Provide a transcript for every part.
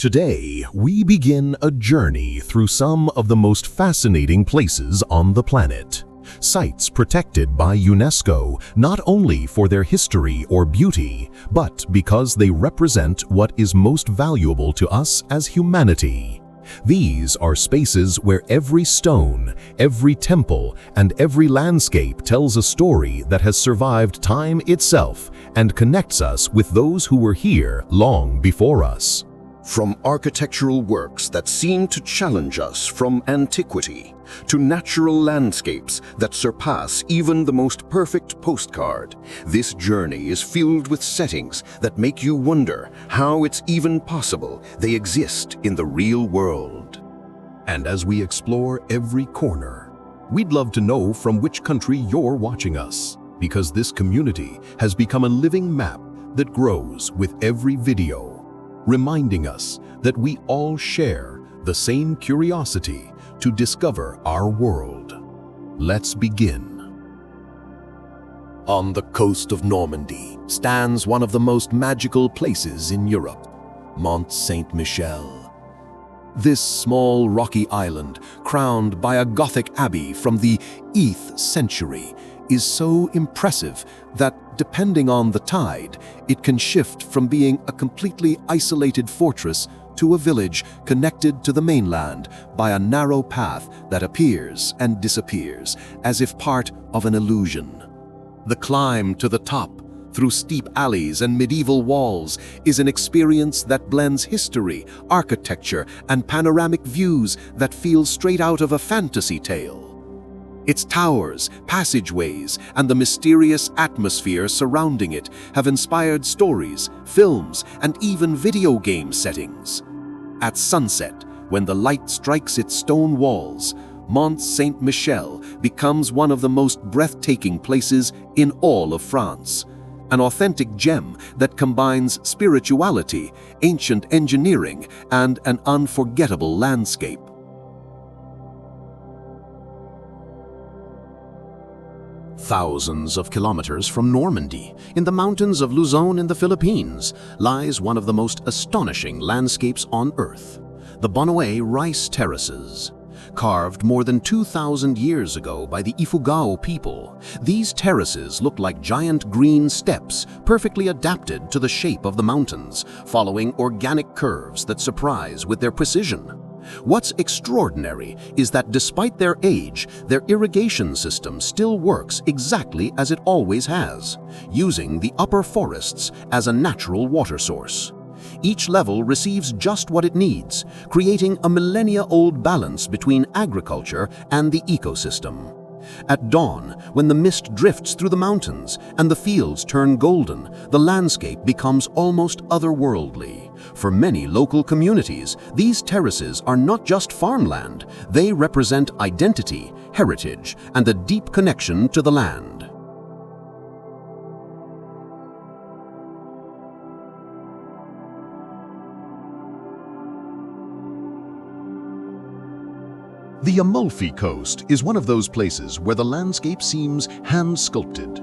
Today, we begin a journey through some of the most fascinating places on the planet. Sites protected by UNESCO not only for their history or beauty, but because they represent what is most valuable to us as humanity. These are spaces where every stone, every temple, and every landscape tells a story that has survived time itself and connects us with those who were here long before us. From architectural works that seem to challenge us from antiquity, to natural landscapes that surpass even the most perfect postcard, this journey is filled with settings that make you wonder how it's even possible they exist in the real world. And as we explore every corner, we'd love to know from which country you're watching us, because this community has become a living map that grows with every video, reminding us that we all share the same curiosity to discover our world. Let's begin. On the coast of Normandy stands one of the most magical places in Europe, Mont St. Michel. This small rocky island, crowned by a Gothic abbey from the 8th century, is so impressive that, depending on the tide, it can shift from being a completely isolated fortress to a village connected to the mainland by a narrow path that appears and disappears, as if part of an illusion. The climb to the top, through steep alleys and medieval walls, is an experience that blends history, architecture, and panoramic views that feel straight out of a fantasy tale. Its towers, passageways, and the mysterious atmosphere surrounding it have inspired stories, films, and even video game settings. At sunset, when the light strikes its stone walls, Mont St. Michel becomes one of the most breathtaking places in all of France, an authentic gem that combines spirituality, ancient engineering, and an unforgettable landscape. Thousands of kilometers from Normandy, in the mountains of Luzon in the Philippines, lies one of the most astonishing landscapes on Earth, the Banaue rice terraces. Carved more than 2,000 years ago by the Ifugao people, these terraces look like giant green steps perfectly adapted to the shape of the mountains, following organic curves that surprise with their precision. What's extraordinary is that despite their age, their irrigation system still works exactly as it always has, using the upper forests as a natural water source. Each level receives just what it needs, creating a millennia-old balance between agriculture and the ecosystem. At dawn, when the mist drifts through the mountains and the fields turn golden, the landscape becomes almost otherworldly. For many local communities, these terraces are not just farmland, they represent identity, heritage, and a deep connection to the land. The Amalfi Coast is one of those places where the landscape seems hand-sculpted.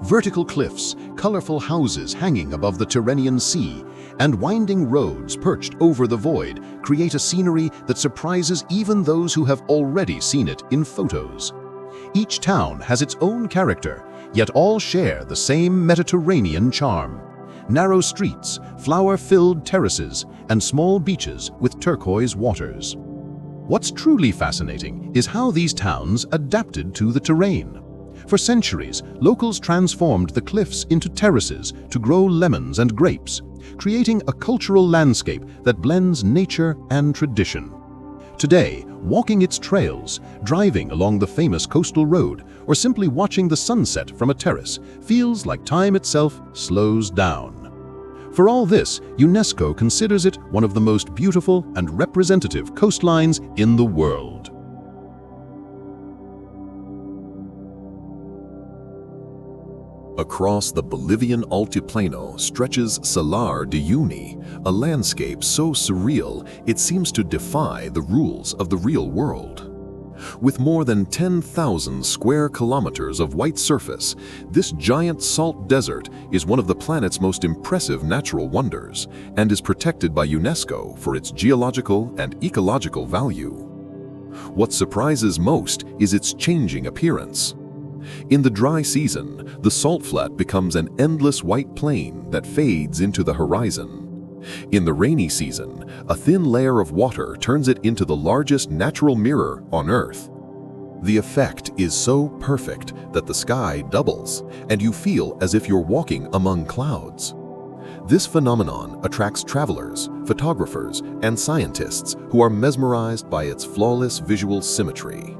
Vertical cliffs, colorful houses hanging above the Tyrrhenian Sea, and winding roads perched over the void create a scenery that surprises even those who have already seen it in photos. Each town has its own character, yet all share the same Mediterranean charm. Narrow streets, flower-filled terraces, and small beaches with turquoise waters. What's truly fascinating is how these towns adapted to the terrain. For centuries, locals transformed the cliffs into terraces to grow lemons and grapes, creating a cultural landscape that blends nature and tradition. Today, walking its trails, driving along the famous coastal road, or simply watching the sunset from a terrace feels like time itself slows down. For all this, UNESCO considers it one of the most beautiful and representative coastlines in the world. Across the Bolivian Altiplano stretches Salar de Uyuni, a landscape so surreal it seems to defy the rules of the real world. With more than 10,000 square kilometers of white surface, this giant salt desert is one of the planet's most impressive natural wonders and is protected by UNESCO for its geological and ecological value. What surprises most is its changing appearance. In the dry season, the salt flat becomes an endless white plain that fades into the horizon. In the rainy season, a thin layer of water turns it into the largest natural mirror on Earth. The effect is so perfect that the sky doubles, and you feel as if you're walking among clouds. This phenomenon attracts travelers, photographers, and scientists who are mesmerized by its flawless visual symmetry.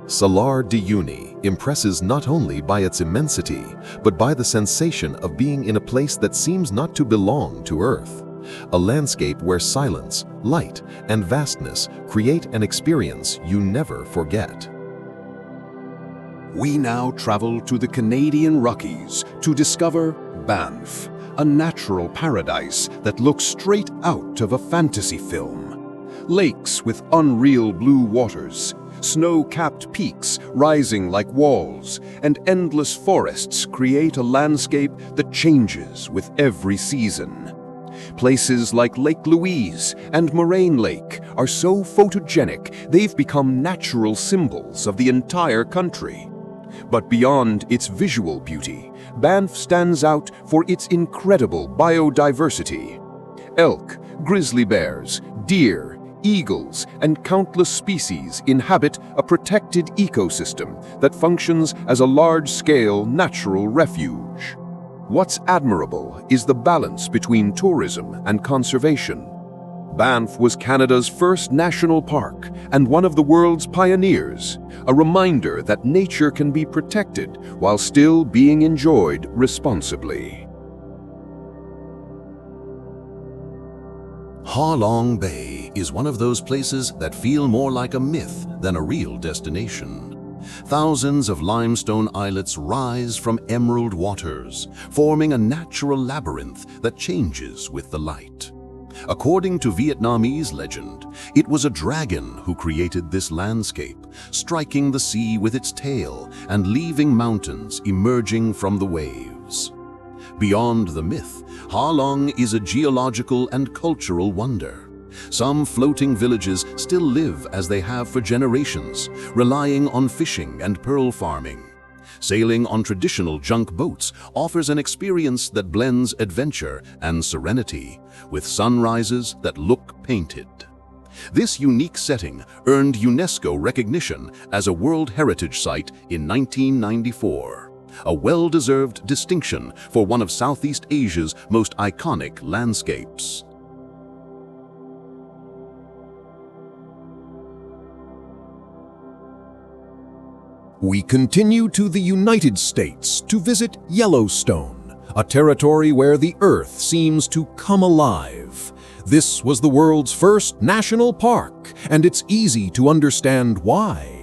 Salar de Uyuni impresses not only by its immensity, but by the sensation of being in a place that seems not to belong to Earth. A landscape where silence, light, and vastness create an experience you never forget. We now travel to the Canadian Rockies to discover Banff, a natural paradise that looks straight out of a fantasy film. Lakes with unreal blue waters, snow-capped peaks rising like walls, and endless forests create a landscape that changes with every season. Places like Lake Louise and Moraine Lake are so photogenic they've become natural symbols of the entire country. But beyond its visual beauty, Banff stands out for its incredible biodiversity. Elk, grizzly bears, deer, eagles, and countless species inhabit a protected ecosystem that functions as a large-scale natural refuge. What's admirable is the balance between tourism and conservation. Banff was Canada's first national park and one of the world's pioneers, a reminder that nature can be protected while still being enjoyed responsibly. Halong Bay is one of those places that feel more like a myth than a real destination. Thousands of limestone islets rise from emerald waters, forming a natural labyrinth that changes with the light. According to Vietnamese legend, it was a dragon who created this landscape, striking the sea with its tail and leaving mountains emerging from the waves. Beyond the myth, Halong is a geological and cultural wonder. Some floating villages still live as they have for generations, relying on fishing and pearl farming. Sailing on traditional junk boats offers an experience that blends adventure and serenity, with sunrises that look painted. This unique setting earned UNESCO recognition as a World Heritage Site in 1994, a well-deserved distinction for one of Southeast Asia's most iconic landscapes. We continue to the United States to visit Yellowstone, a territory where the Earth seems to come alive. This was the world's first national park, and it's easy to understand why.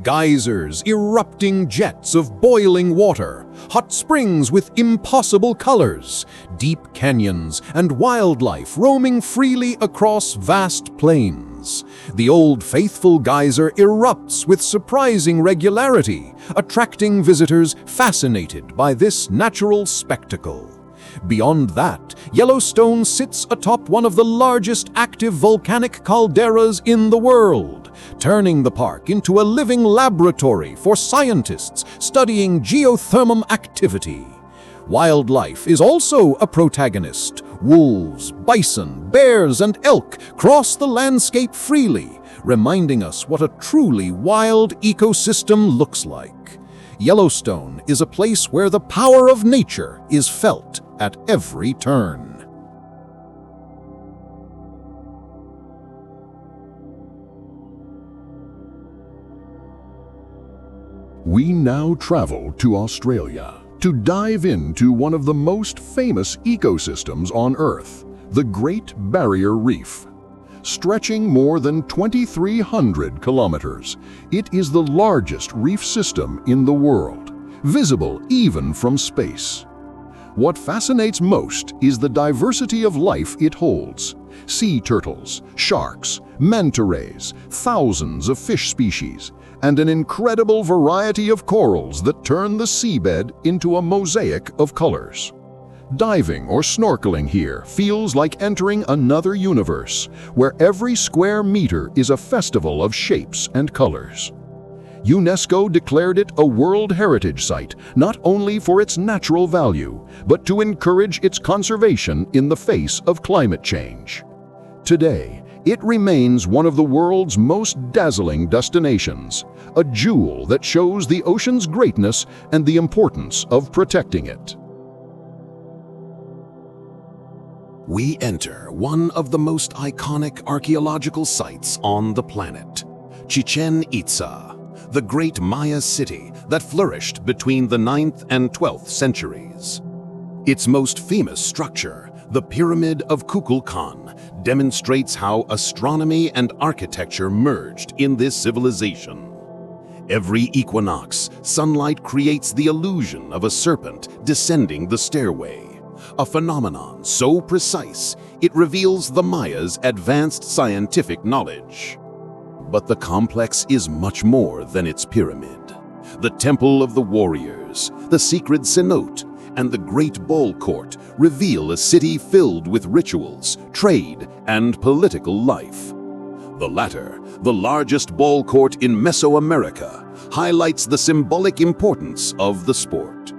Geysers, erupting jets of boiling water, hot springs with impossible colors, deep canyons, and wildlife roaming freely across vast plains. The Old Faithful geyser erupts with surprising regularity, attracting visitors fascinated by this natural spectacle. Beyond that, Yellowstone sits atop one of the largest active volcanic calderas in the world, turning the park into a living laboratory for scientists studying geothermal activity. Wildlife is also a protagonist. Wolves, bison, bears, and elk cross the landscape freely, reminding us what a truly wild ecosystem looks like. Yellowstone is a place where the power of nature is felt at every turn. We now travel to Australia to dive into one of the most famous ecosystems on Earth, the Great Barrier Reef. Stretching more than 2,300 kilometers, it is the largest reef system in the world, visible even from space. What fascinates most is the diversity of life it holds. Sea turtles, sharks, manta rays, thousands of fish species, and an incredible variety of corals that turn the seabed into a mosaic of colors. Diving or snorkeling here feels like entering another universe, where every square meter is a festival of shapes and colors. UNESCO declared it a World Heritage Site not only for its natural value, but to encourage its conservation in the face of climate change. Today, it remains one of the world's most dazzling destinations, a jewel that shows the ocean's greatness and the importance of protecting it. We enter one of the most iconic archaeological sites on the planet, Chichen Itza, the great Maya city that flourished between the 9th and 12th centuries. Its most famous structure, the Pyramid of Kukulkan, demonstrates how astronomy and architecture merged in this civilization. Every equinox, sunlight creates the illusion of a serpent descending the stairway, a phenomenon so precise it reveals the Mayas' advanced scientific knowledge. But the complex is much more than its pyramid. The Temple of the Warriors, the secret cenote, and the Great Ball Court reveal a city filled with rituals, trade, and political life. The latter, the largest ball court in Mesoamerica, highlights the symbolic importance of the sport.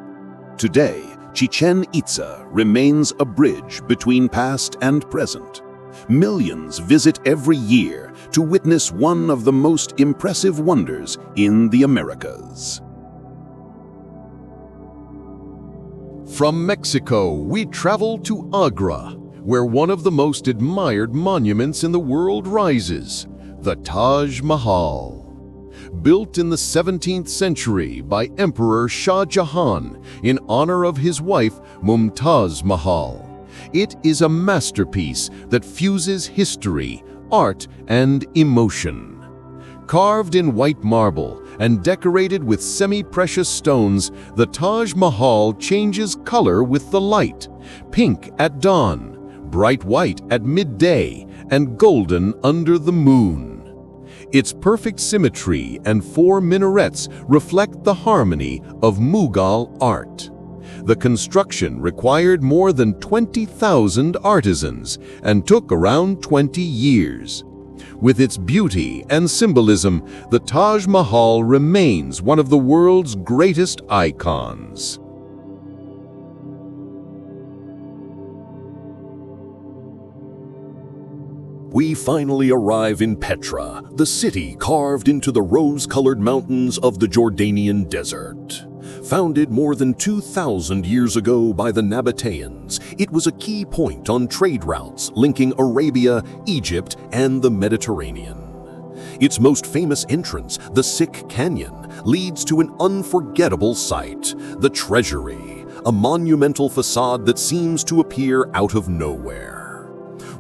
Today, Chichen Itza remains a bridge between past and present. Millions visit every year to witness one of the most impressive wonders in the Americas. From Mexico, we travel to Agra, where one of the most admired monuments in the world rises, the Taj Mahal. Built in the 17th century by Emperor Shah Jahan in honor of his wife Mumtaz Mahal, it is a masterpiece that fuses history, art, and emotion. Carved in white marble and decorated with semi-precious stones, the Taj Mahal changes color with the light, pink at dawn, bright white at midday, and golden under the moon. Its perfect symmetry and 4 minarets reflect the harmony of Mughal art. The construction required more than 20,000 artisans and took around 20 years. With its beauty and symbolism, the Taj Mahal remains one of the world's greatest icons. We finally arrive in Petra, the city carved into the rose-colored mountains of the Jordanian desert. Founded more than 2,000 years ago by the Nabateans, it was a key point on trade routes linking Arabia, Egypt, and the Mediterranean. Its most famous entrance, the Sikh Canyon, leads to an unforgettable sight, the Treasury, a monumental facade that seems to appear out of nowhere.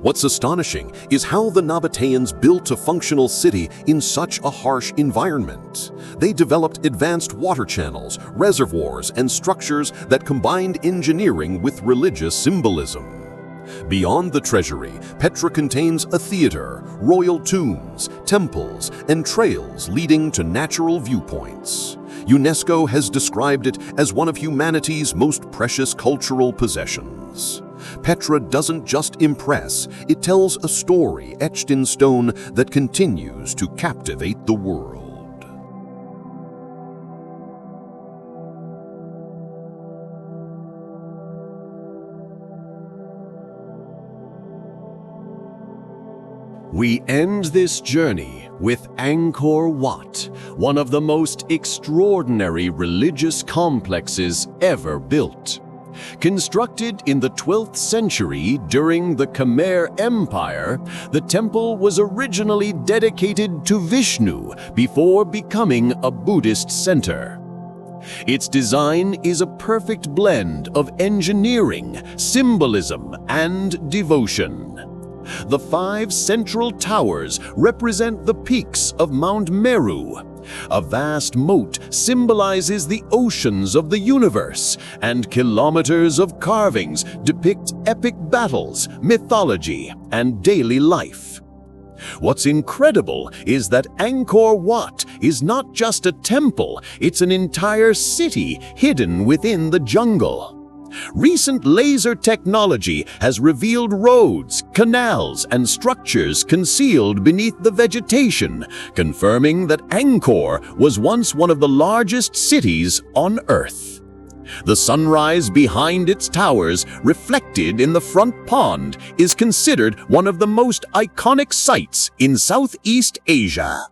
What's astonishing is how the Nabateans built a functional city in such a harsh environment. They developed advanced water channels, reservoirs, and structures that combined engineering with religious symbolism. Beyond the treasury, Petra contains a theater, royal tombs, temples, and trails leading to natural viewpoints. UNESCO has described it as one of humanity's most precious cultural possessions. Petra doesn't just impress, it tells a story etched in stone that continues to captivate the world. We end this journey with Angkor Wat, one of the most extraordinary religious complexes ever built. Constructed in the 12th century during the Khmer Empire, the temple was originally dedicated to Vishnu before becoming a Buddhist center. Its design is a perfect blend of engineering, symbolism, and devotion. The 5 central towers represent the peaks of Mount Meru. A vast moat symbolizes the oceans of the universe, and kilometers of carvings depict epic battles, mythology, and daily life. What's incredible is that Angkor Wat is not just a temple, it's an entire city hidden within the jungle. Recent laser technology has revealed roads, canals, and structures concealed beneath the vegetation, confirming that Angkor was once one of the largest cities on Earth. The sunrise behind its towers, reflected in the front pond, is considered one of the most iconic sights in Southeast Asia.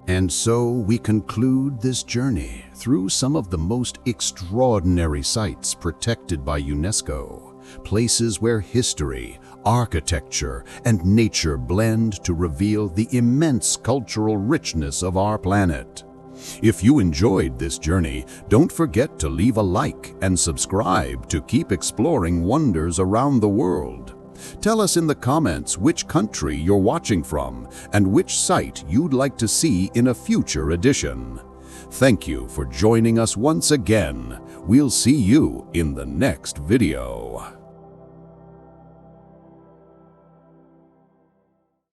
And so we conclude this journey through some of the most extraordinary sites protected by UNESCO, places where history, architecture, and nature blend to reveal the immense cultural richness of our planet. If you enjoyed this journey, don't forget to leave a like and subscribe to keep exploring wonders around the world. Tell us in the comments which country you're watching from and which site you'd like to see in a future edition. Thank you for joining us once again. We'll see you in the next video.